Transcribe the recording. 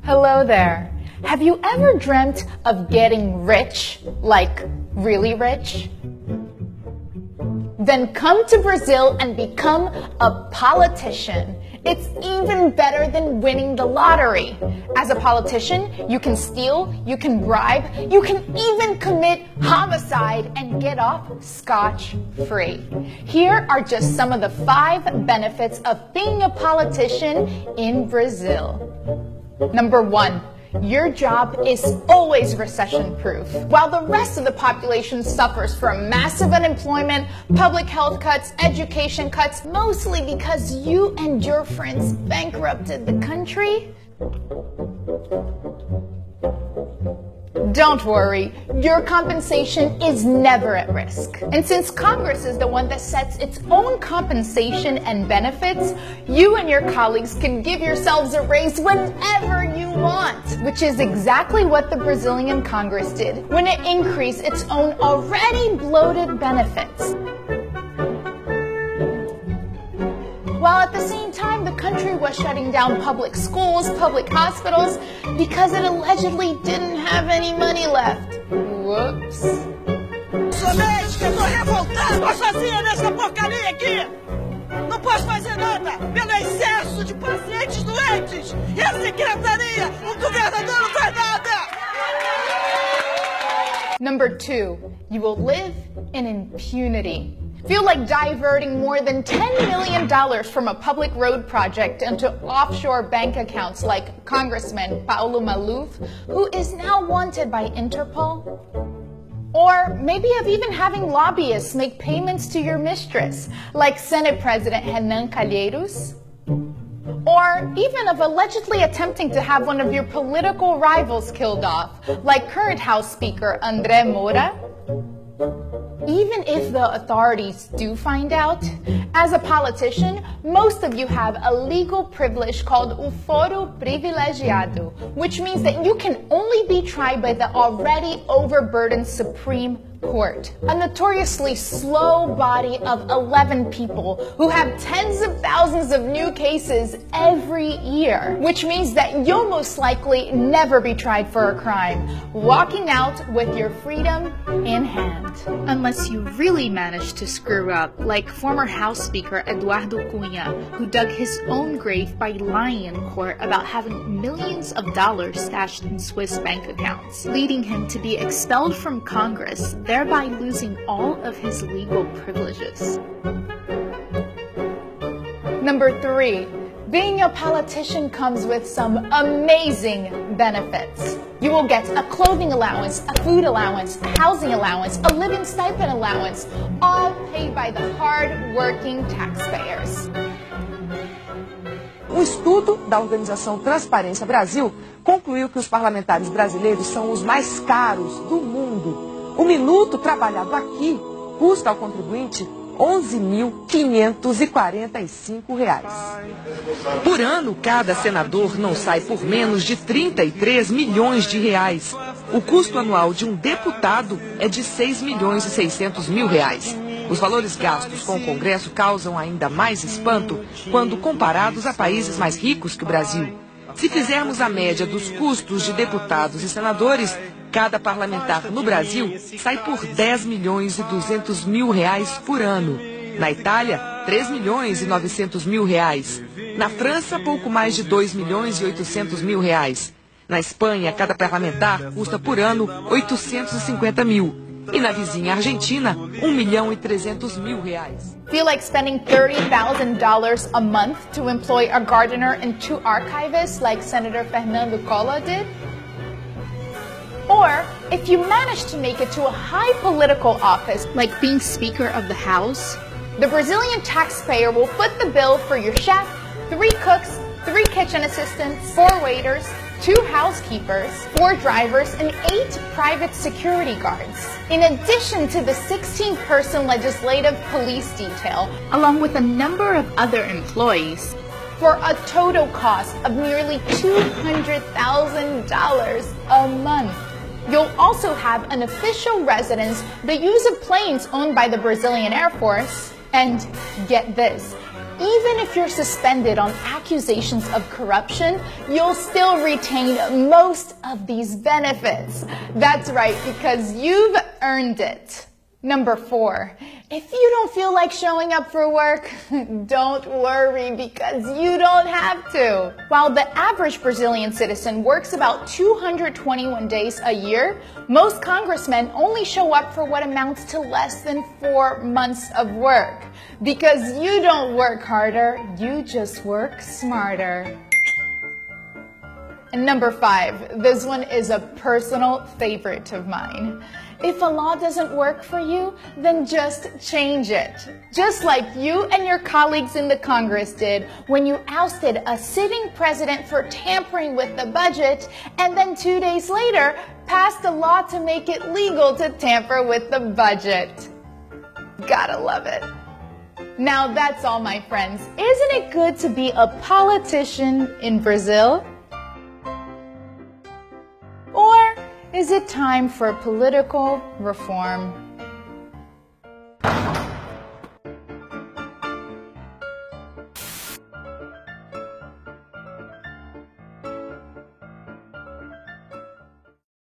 Hello there. Have you ever dreamt of getting rich, like really rich? Then come to Brazil and become a politician. It's even better than winning the lottery. As a politician, you can steal, you can bribe, you can even commit homicide and get off scotch-free. Here are just some of the 5 benefits of being a politician in Brazil. Number 1. Your job is always recession-proof. While the rest of the population suffers from massive unemployment, public health cuts, education cuts, mostly because you and your friends bankrupted the country, don't worry, your compensation is never at risk. And since Congress is the one that sets its own compensation and benefits, you and your colleagues can give yourselves a raise whenever you want, which is exactly what the Brazilian Congress did when it increased its own already bloated benefits. While at the same time, the country was shutting down public schools, public hospitals, because it allegedly didn't have any money left. Whoops. Somente, eu tô revoltado, tô sozinha nessa porcaria aqui! Não posso fazer nada pelo excesso de pacientes doentes! E a secretaria, o governador não faz nada! Number 2, you will live in impunity. Feel like diverting more than $10 million from a public road project into offshore bank accounts like Congressman Paulo Maluf, who is now wanted by Interpol? Or maybe of even having lobbyists make payments to your mistress, like Senate President Renan Calheiros? Or even of allegedly attempting to have one of your political rivals killed off, like current House Speaker André Moura? Even if the authorities do find out, as a politician, most of you have a legal privilege called o foro privilegiado, which means that you can only be tried by the already overburdened Supreme Court, a notoriously slow body of 11 people who have tens of thousands of new cases every year, which means that you'll most likely never be tried for a crime, walking out with your freedom in hand. Unless you really manage to screw up, like former House Speaker Eduardo Cunha, who dug his own grave by lying in court about having millions of dollars stashed in Swiss bank accounts, leading him to be expelled from Congress, thereby losing all of his legal privileges. Number 3, being a politician comes with some amazing benefits. You will get a clothing allowance, a food allowance, a housing allowance, a living stipend allowance, all paid by the hard-working taxpayers. Um estudo da organização Transparência Brasil concluiu que os parlamentares brasileiros são os mais caros do mundo. O minuto trabalhado aqui custa ao contribuinte R$ 11.545. Por ano, cada senador não sai por menos de 33 milhões de reais. O custo anual de um deputado é de 6.600.000 reais. Os valores gastos com o Congresso causam ainda mais espanto quando comparados a países mais ricos que o Brasil. Se fizermos a média dos custos de deputados e senadores, cada parlamentar no Brasil sai por 10.200.000 reais por ano. Na Itália, 3.900.000 reais. Na França, pouco mais de 2.800.000 reais. Na Espanha, cada parlamentar custa por ano 850.000. E na vizinha Argentina, 1.300.000 reais. Feel like spending $30,000 a month to employ a gardener and 2 archivists like Senator Fernando Collor did? Or, if you manage to make it to a high political office, Like being Speaker of the House? the Brazilian taxpayer will foot the bill for your chef, 3 cooks, 3 kitchen assistants, 4 waiters, 2 housekeepers, 4 drivers, and 8 private security guards, in addition to the 16-person legislative police detail, Along with a number of other employees. for a total cost of nearly $200,000 a month. You'll also have an official residence, the use of planes owned by the Brazilian Air Force, and get this, even if you're suspended on accusations of corruption, you'll still retain most of these benefits. That's right, because you've earned it. Number 4, if you don't feel like showing up for work, don't worry because you don't have to. While the average Brazilian citizen works about 221 days a year, most congressmen only show up for what amounts to less than 4 months of work. Because you don't work harder, you just work smarter. And number 5, this one is a personal favorite of mine. If a law doesn't work for you, then just change it. Just like you and your colleagues in the Congress did when you ousted a sitting president for tampering with the budget, and then 2 days later passed a law to make it legal to tamper with the budget. Gotta love it. Now that's all, my friends. Isn't it good to be a politician in Brazil? Or is it time for political reform?